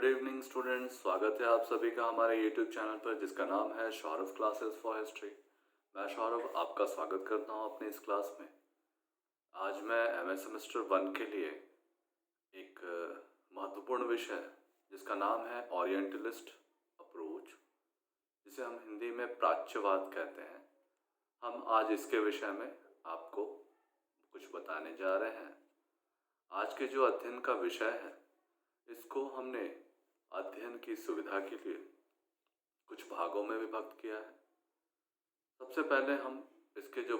Good evening students, स्वागत है आप सभी का हमारे यूट्यूब चैनल पर जिसका नाम है सौरभ क्लासेस फॉर हिस्ट्री। मैं सौरभ आपका स्वागत करता हूं अपनी इस क्लास में। आज मैं एमए सेमेस्टर 1 के लिए एक महत्वपूर्ण विषय जिसका नाम है ओरिएंटलिस्ट अप्रोच, जिसे हम हिंदी में प्राच्यवाद कहते हैं, हम आज इसके विषय में आपको कुछ बताने जा रहे हैं। आज के जो अध्ययन का विषय है इसको हमने अध्ययन की सुविधा के लिए कुछ भागों में विभक्त किया है। सबसे पहले हम इसके जो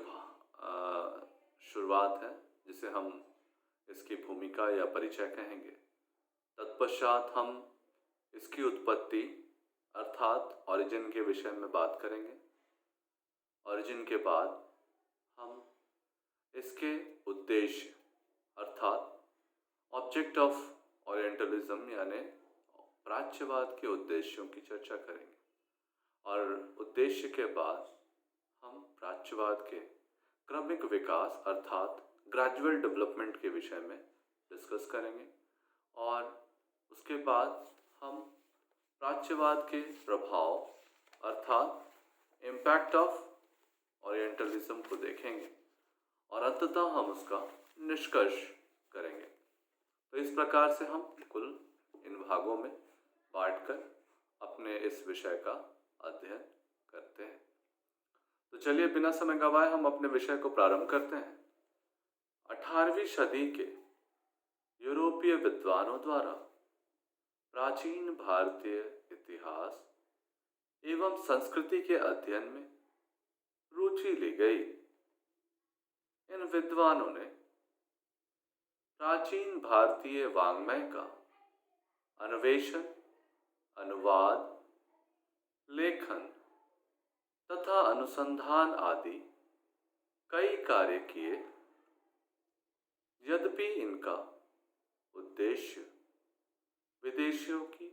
शुरुआत है जिसे हम इसकी भूमिका या परिचय कहेंगे, तत्पश्चात हम इसकी उत्पत्ति अर्थात ओरिजिन के विषय में बात करेंगे। ओरिजिन के बाद हम इसके उद्देश्य अर्थात ऑब्जेक्ट ऑफ ओरिएंटलिज्म यानी प्राच्यवाद के उद्देश्यों की चर्चा करेंगे और उद्देश्य के बाद हम प्राच्यवाद के क्रमिक विकास अर्थात ग्रेजुअल डेवलपमेंट के विषय में डिस्कस करेंगे और उसके बाद हम प्राच्यवाद के प्रभाव अर्थात इम्पैक्ट ऑफ ओरिएंटलिज्म को देखेंगे और अंततः हम उसका निष्कर्ष करेंगे। तो इस प्रकार से हम कुल इन भागों में बांटकर अपने इस विषय का अध्ययन करते हैं। तो चलिए बिना समय गवाए हम अपने विषय को प्रारंभ करते हैं। 18वीं सदी के यूरोपीय विद्वानों द्वारा प्राचीन भारतीय इतिहास एवं संस्कृति के अध्ययन में रुचि ली गई। इन विद्वानों ने प्राचीन भारतीय वाङ्मय का अन्वेषण, अनुवाद, लेखन तथा अनुसंधान आदि कई कार्य किए। यद्यपि इनका उद्देश्य विदेशियों की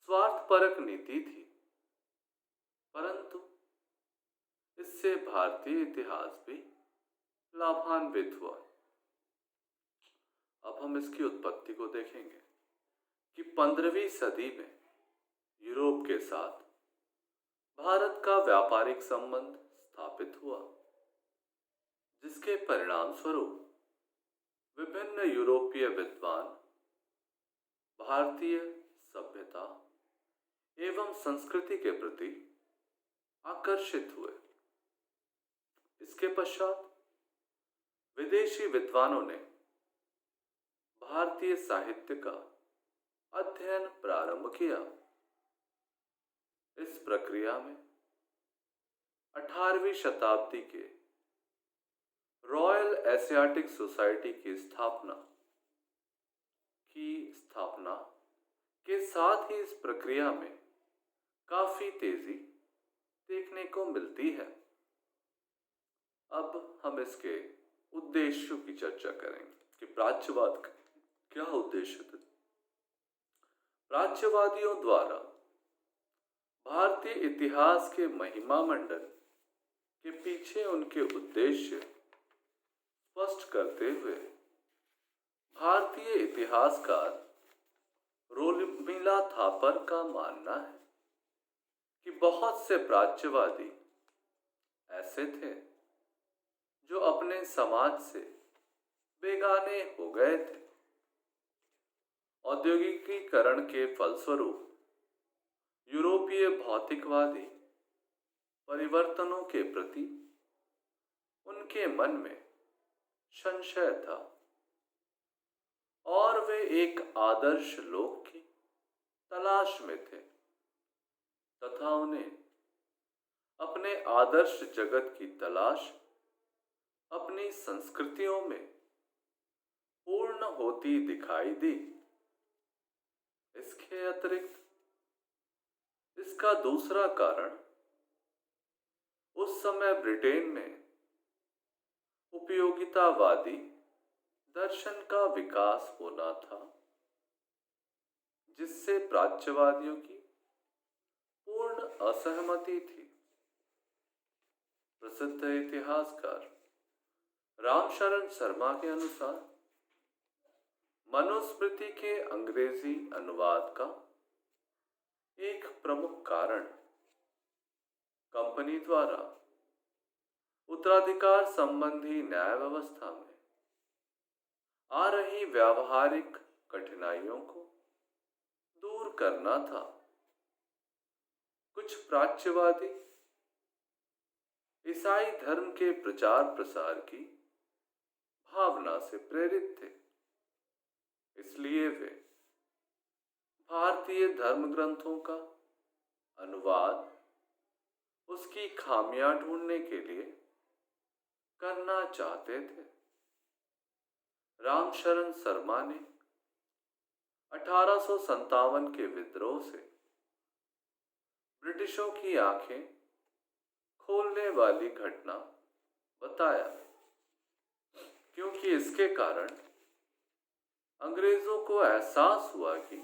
स्वार्थपरक नीति थी, परंतु इससे भारतीय इतिहास भी लाभान्वित हुआ। अब हम इसकी उत्पत्ति को देखेंगे कि 15वीं सदी में यूरोप के साथ भारत का व्यापारिक संबंध स्थापित हुआ, जिसके परिणाम स्वरूप विभिन्न यूरोपीय विद्वान भारतीय सभ्यता एवं संस्कृति के प्रति आकर्षित हुए। इसके पश्चात विदेशी विद्वानों ने भारतीय साहित्य का अध्ययन प्रारंभ किया। इस प्रक्रिया में 18वीं शताब्दी के रॉयल एशियाटिक सोसाइटी की स्थापना के साथ ही इस प्रक्रिया में काफी तेजी देखने को मिलती है। अब हम इसके उद्देश्यों की चर्चा करेंगे कि प्राच्यवाद का क्या उद्देश्य थे। प्राच्यवादियों द्वारा भारतीय इतिहास के महिमा मंडल के पीछे उनके उद्देश्य स्पष्ट करते हुए भारतीय इतिहासकार रोमिला थापर का मानना है कि बहुत से प्राच्यवादी ऐसे थे जो अपने समाज से बेगाने हो गए थे। औद्योगिकीकरण के फलस्वरूप यूरोपीय भौतिकवादी परिवर्तनों के प्रति उनके मन में संशय था और वे एक आदर्श लोक की तलाश में थे तथा उन्हें अपने आदर्श जगत की तलाश अपनी संस्कृतियों में पूर्ण होती दिखाई दी। इसके अतिरिक्त इसका दूसरा कारण उस समय ब्रिटेन में उपयोगितावादी दर्शन का विकास होना था, जिससे प्राच्यवादियों की पूर्ण असहमति थी। प्रसिद्ध इतिहासकार रामशरण शर्मा के अनुसार मनुस्मृति के अंग्रेजी अनुवाद का एक प्रमुख कारण कंपनी द्वारा उत्तराधिकार संबंधी न्याय व्यवस्था में आ रही व्यावहारिक कठिनाइयों को दूर करना था। कुछ प्राच्यवादी ईसाई धर्म के प्रचार प्रसार की भावना से प्रेरित थे, इसलिए वे भारतीय धर्म ग्रंथों का अनुवाद उसकी खामियां ढूंढने के लिए करना चाहते थे। रामशरण शर्मा ने 1857 के विद्रोह से ब्रिटिशों की आंखें खोलने वाली घटना बताया, क्योंकि इसके कारण अंग्रेजों को एहसास हुआ कि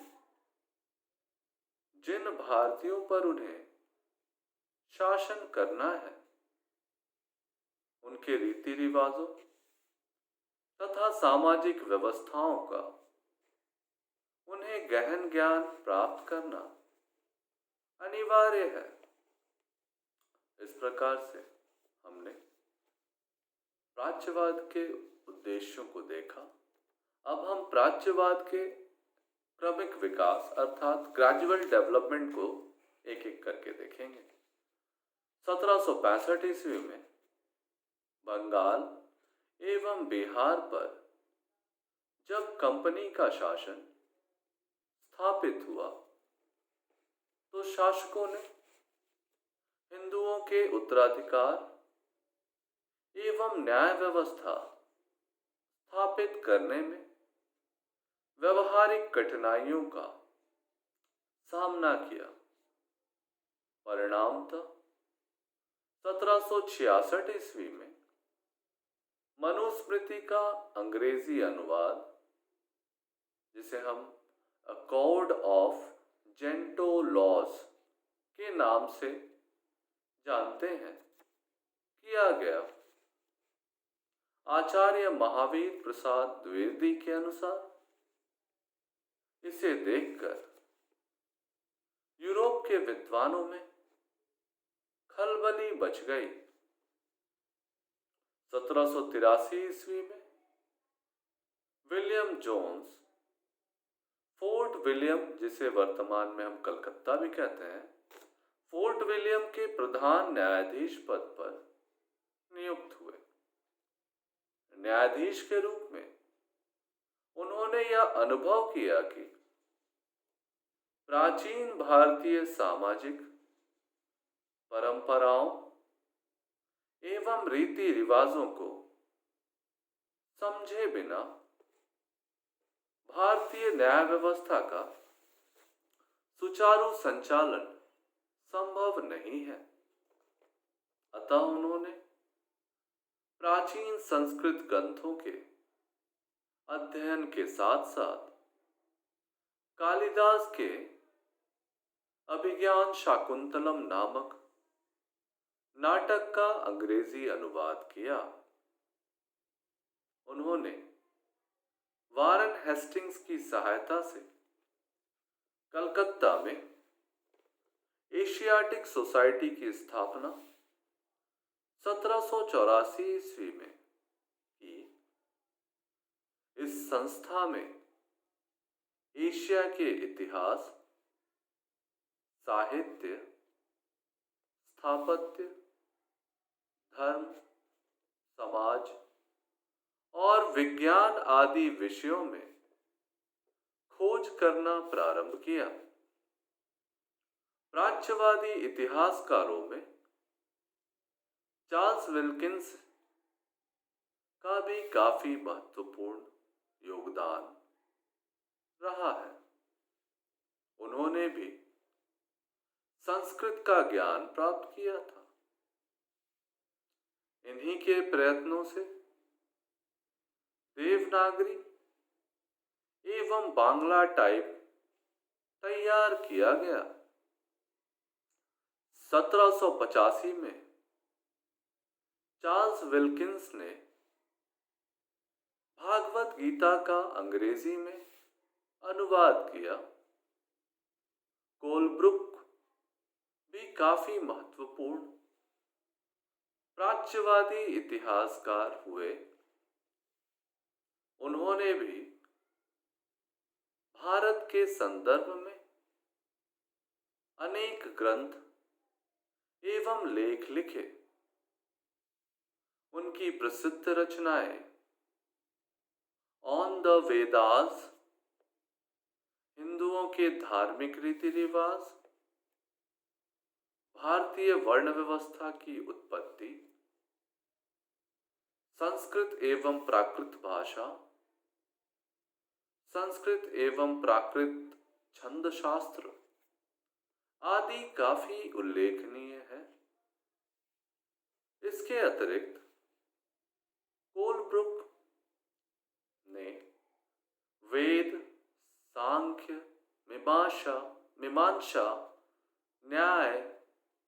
जिन भारतीयों पर उन्हें शासन करना है उनके रीति रिवाजों तथा सामाजिक व्यवस्थाओं का उन्हें गहन ज्ञान प्राप्त करना अनिवार्य है। इस प्रकार से हमने प्राच्यवाद के उद्देश्यों को देखा। अब हम प्राच्यवाद के क्रमिक विकास अर्थात ग्रेजुअल डेवलपमेंट को एक एक करके देखेंगे। 1765 ईस्वी में बंगाल एवं बिहार पर जब कंपनी का शासन स्थापित हुआ तो शासकों ने हिंदुओं के उत्तराधिकार एवं न्याय व्यवस्था स्थापित करने में व्यवहारिक कठिनाइयों का सामना किया। परिणामतः 1766 ईस्वी में मनुस्मृति का अंग्रेजी अनुवाद, जिसे हम अ कोड ऑफ जेंटो लॉज के नाम से जानते हैं, किया गया। आचार्य महावीर प्रसाद द्विवेदी के अनुसार इसे देखकर यूरोप के विद्वानों में खलबली मच गई। 1783 ईस्वी में विलियम जोन्स, फोर्ट विलियम जिसे वर्तमान में हम कलकत्ता भी कहते हैं, फोर्ट विलियम के प्रधान न्यायाधीश पद पर नियुक्त हुए। न्यायाधीश के रूप में उन्होंने यह अनुभव किया कि प्राचीन भारतीय सामाजिक परंपराओं एवं रीति रिवाजों को समझे बिना भारतीय न्याय व्यवस्था का सुचारू संचालन संभव नहीं है। अतः उन्होंने प्राचीन संस्कृत ग्रंथों के अध्ययन के साथ साथ कालिदास के अभिज्ञान शाकुंतलम नामक नाटक का अंग्रेजी अनुवाद किया। उन्होंने वारन हेस्टिंग्स की सहायता से कलकत्ता में एशियाटिक सोसाइटी की स्थापना 1784 ईस्वी में की। इस संस्था में एशिया के इतिहास, साहित्य, स्थापत्य, धर्म, समाज और विज्ञान आदि विषयों में खोज करना प्रारंभ किया। प्राच्यवादी इतिहासकारों में चार्ल्स विल्किंस का भी काफी महत्वपूर्ण योगदान रहा है। उन्होंने भी संस्कृत का ज्ञान प्राप्त किया था। इन्हीं के प्रयत्नों से देवनागरी एवं बांग्ला टाइप तैयार किया गया। 1785 में चार्ल्स विल्किंस ने भागवत गीता का अंग्रेजी में अनुवाद किया। कोलब्रुक भी काफी महत्वपूर्ण प्राच्यवादी इतिहासकार हुए। उन्होंने भी भारत के संदर्भ में अनेक ग्रंथ एवं लेख लिखे। उनकी प्रसिद्ध रचनाएं ऑन द वेदास, हिंदुओं के धार्मिक रीति रिवाज, भारतीय वर्ण व्यवस्था की उत्पत्ति, संस्कृत एवं प्राकृत भाषा, संस्कृत एवं प्राकृत छंद शास्त्र आदि काफी उल्लेखनीय है। इसके अतिरिक्त कोलब्रुक ने वेद, सांख्य, मीमांसा, न्याय,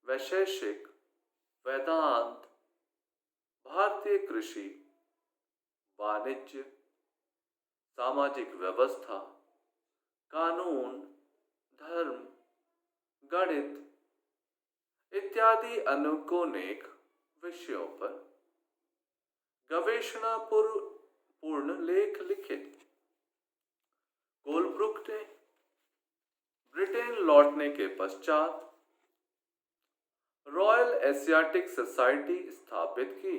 वैशेषिक, वेदांत, भारतीय कृषि, वाणिज्य, सामाजिक व्यवस्था, कानून, धर्म, गणित इत्यादि अनेकोनेक विषयों पर गवेषणा पूर्ण लेख लिखे। कोलब्रुक ने ब्रिटेन लौटने के पश्चात रॉयल एशियाटिक सोसाइटी स्थापित की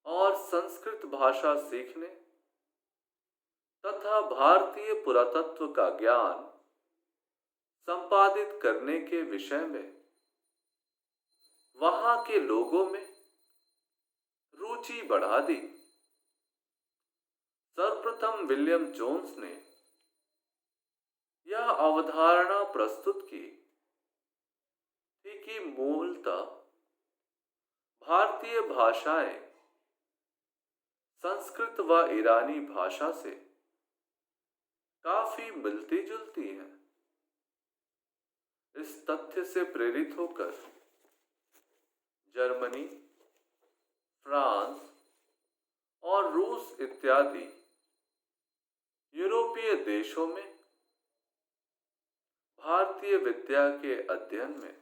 और संस्कृत भाषा सीखने तथा भारतीय पुरातत्व का ज्ञान संपादित करने के विषय में वहां के लोगों में रुचि बढ़ा दी। सर्वप्रथम विलियम जोन्स ने यह अवधारणा प्रस्तुत की थी कि मूलतः भारतीय भाषाएं संस्कृत व ईरानी भाषा से काफी मिलती जुलती हैं। इस तथ्य से प्रेरित होकर जर्मनी, फ्रांस और रूस इत्यादि यूरोपीय देशों में भारतीय विद्या के अध्ययन में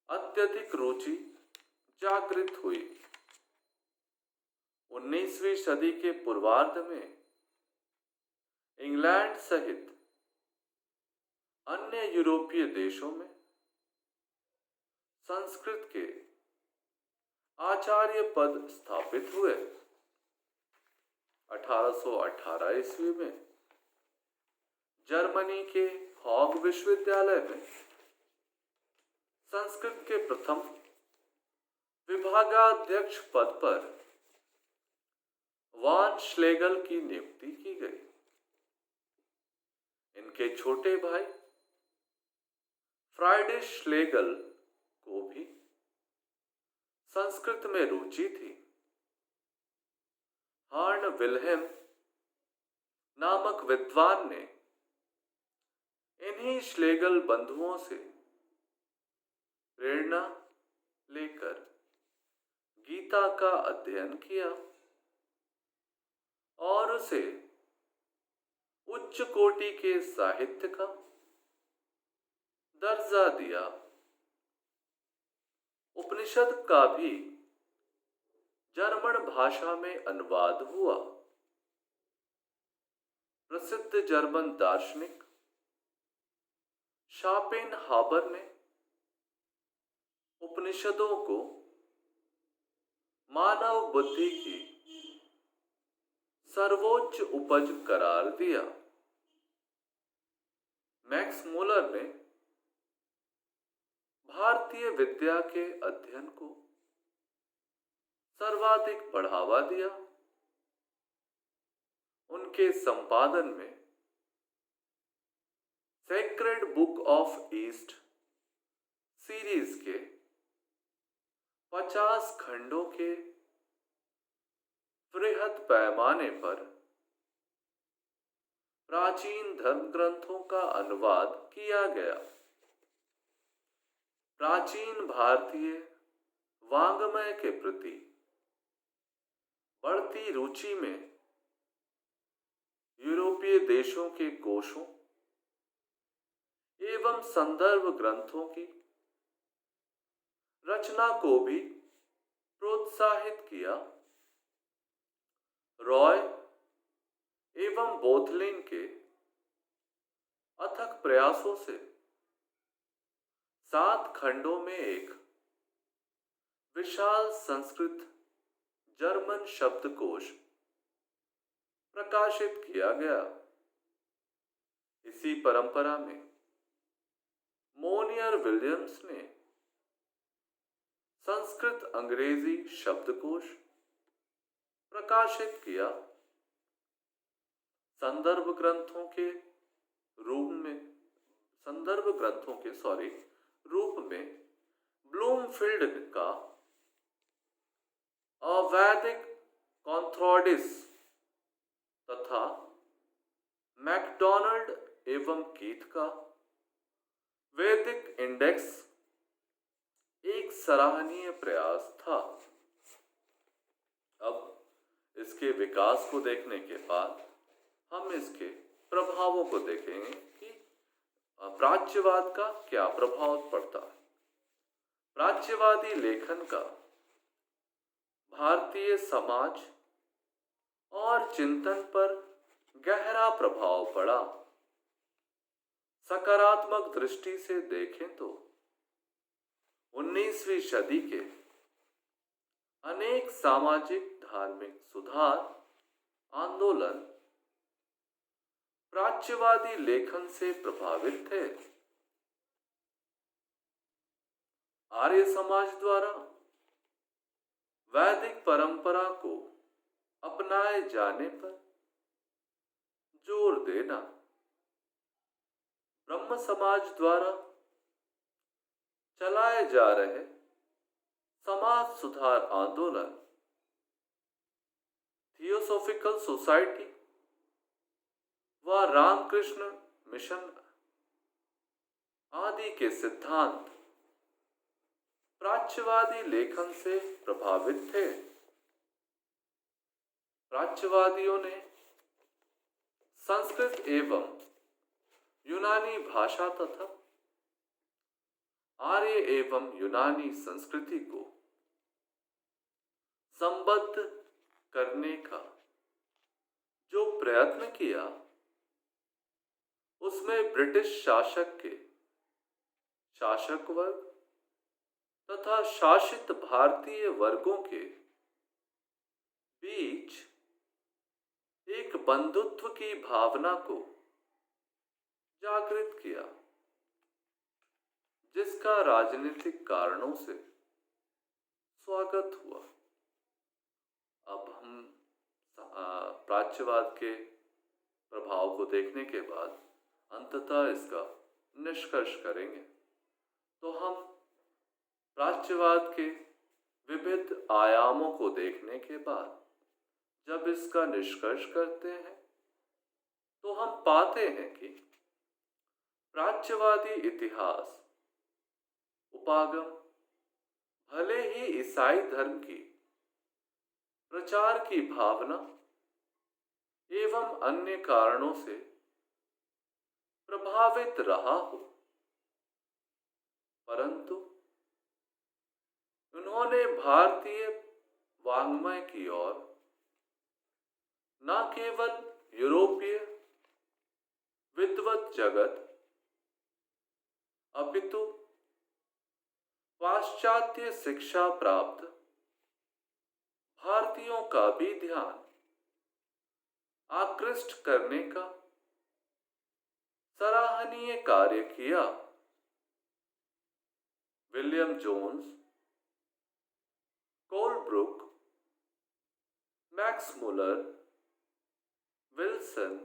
अत्यधिक रुचि जागृत हुई। 19वीं सदी के पूर्वार्ध में इंग्लैंड सहित अन्य यूरोपीय देशों में संस्कृत के आचार्य पद स्थापित हुए। 1818 ईस्वी में जर्मनी के हॉग विश्वविद्यालय में संस्कृत के प्रथम विभागाध्यक्ष पद पर वान श्लेगल की नियुक्ति की गई। इनके छोटे भाई फ्राइडिश श्लेगल को भी संस्कृत में रुचि थी। हार्न विल्हेम नामक विद्वान ने इन्हीं श्लेगल बंधुओं से प्रेरणा लेकर गीता का अध्ययन किया और उसे उच्च कोटि के साहित्य का दर्जा दिया। उपनिषद का भी जर्मन भाषा में अनुवाद हुआ। प्रसिद्ध जर्मन दार्शनिक शोपेनहावर ने उपनिषदों को मानव बुद्धि की सर्वोच्च उपज करार दिया। मैक्स मुलर ने भारतीय विद्या के अध्ययन को सर्वाधिक बढ़ावा दिया। उनके संपादन में sacred book of east series के 50 खंडों के बृहद पैमाने पर प्राचीन धर्म ग्रंथों का अनुवाद किया गया। प्राचीन भारतीय वाङ्मय के प्रति बढ़ती रुचि में यूरोपीय देशों के कोशों एवं संदर्भ ग्रंथों की रचना को भी प्रोत्साहित किया। रॉय एवं बोथलेन के अथक प्रयासों से 7 खंडों में एक विशाल संस्कृत जर्मन शब्दकोश प्रकाशित किया गया। इसी परंपरा में मोनियर विलियम्स ने संस्कृत अंग्रेजी शब्दकोश प्रकाशित किया। संदर्भ ग्रंथों के रूप में ब्लूमफील्ड का अवैधिक कॉन्थ्रॉडिस तथा मैकडॉनल्ड एवं कीथ का वैदिक इंडेक्स एक सराहनीय प्रयास था। अब इसके विकास को देखने के बाद हम इसके प्रभावों को देखेंगे कि प्राच्यवाद का क्या प्रभाव पड़ता है। प्राच्यवादी लेखन का भारतीय समाज और चिंतन पर गहरा प्रभाव पड़ा। सकारात्मक दृष्टि से देखें तो 19वीं सदी के अनेक सामाजिक धार्मिक सुधार आंदोलन प्राच्यवादी लेखन से प्रभावित थे। आर्य समाज द्वारा वैदिक परंपरा को अपनाए जाने पर जोर देना, ब्रह्म समाज द्वारा चलाए जा रहे समाज सुधार आंदोलन, थियोसॉफिकल सोसाइटी व रामकृष्ण मिशन आदि के सिद्धांत प्राच्यवादी लेखन से प्रभावित थे। प्राच्यवादियों ने संस्कृत एवं यूनानी भाषा तथा आर्य एवं यूनानी संस्कृति को संबद्ध करने का जो प्रयत्न किया, उसमें ब्रिटिश शासक के शासक वर्ग तथा शासित भारतीय वर्गों के बीच एक बंधुत्व की भावना को जागृत किया, जिसका राजनीतिक कारणों से स्वागत हुआ। अब हम प्राच्यवाद के प्रभाव को देखने के बाद अंततः इसका निष्कर्ष करेंगे। तो हम प्राच्यवाद के विविध आयामों को देखने के बाद जब इसका निष्कर्ष करते हैं तो हम पाते हैं कि प्राच्यवादी इतिहास उपागम भले ही ईसाई धर्म की प्रचार की भावना एवं अन्य कारणों से प्रभावित रहा हो, परंतु उन्होंने भारतीय वाङ्मय की ओर न केवल यूरोपीय विद्वत जगत अपितु पाश्चात्य शिक्षा प्राप्त भारतीयों का भी ध्यान आकृष्ट करने का सराहनीय कार्य किया। William Jones, Colebrooke, Max Muller, Wilson,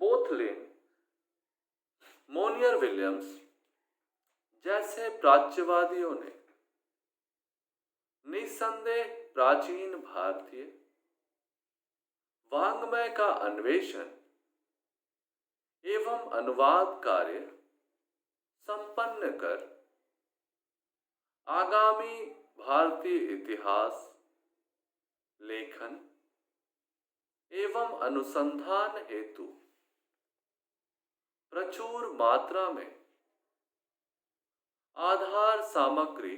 Bohtlingk, Monier Williams जैसे प्राच्यवादियों ने निसंदेह प्राचीन भारतीय वाङ्मय का अन्वेषण एवं अनुवाद कार्य संपन्न कर आगामी भारतीय इतिहास लेखन एवं अनुसंधान हेतु प्रचुर मात्रा में आधार सामग्री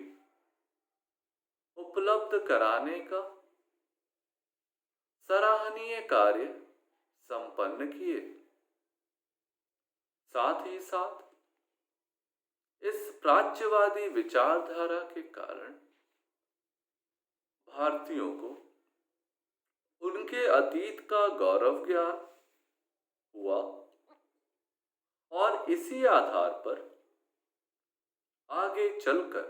उपलब्ध कराने का सराहनीय कार्य संपन्न किए। साथ ही साथ इस प्राच्यवादी विचारधारा के कारण भारतीयों को उनके अतीत का गौरव ज्ञान हुआ और इसी आधार पर आगे चलकर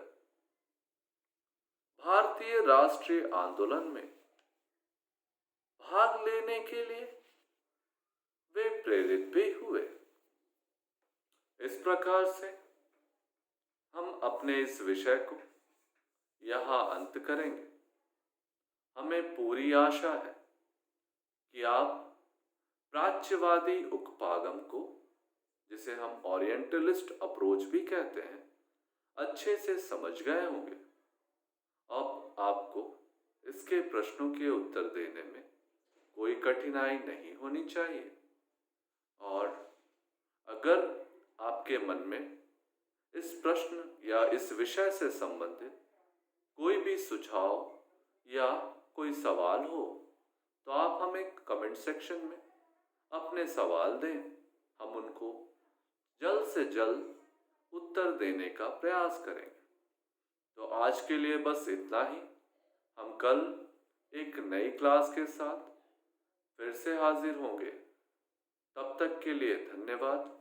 भारतीय राष्ट्रीय आंदोलन में भाग लेने के लिए वे प्रेरित भी हुए। इस प्रकार से हम अपने इस विषय को यहाँ अंत करेंगे। हमें पूरी आशा है कि आप प्राच्यवादी उकपागम को, जिसे हम ओरिएंटलिस्ट अप्रोच भी कहते हैं, अच्छे से समझ गए होंगे। अब आपको इसके प्रश्नों के उत्तर देने में कोई कठिनाई नहीं होनी चाहिए। और अगर आपके मन में इस प्रश्न या इस विषय से संबंधित कोई भी सुझाव या कोई सवाल हो तो आप हमें कमेंट सेक्शन में अपने सवाल दें। हम उनको जल्द से जल्द उत्तर देने का प्रयास करेंगे। तो आज के लिए बस इतना ही। हम कल एक नई क्लास के साथ फिर से हाजिर होंगे। तब तक के लिए धन्यवाद।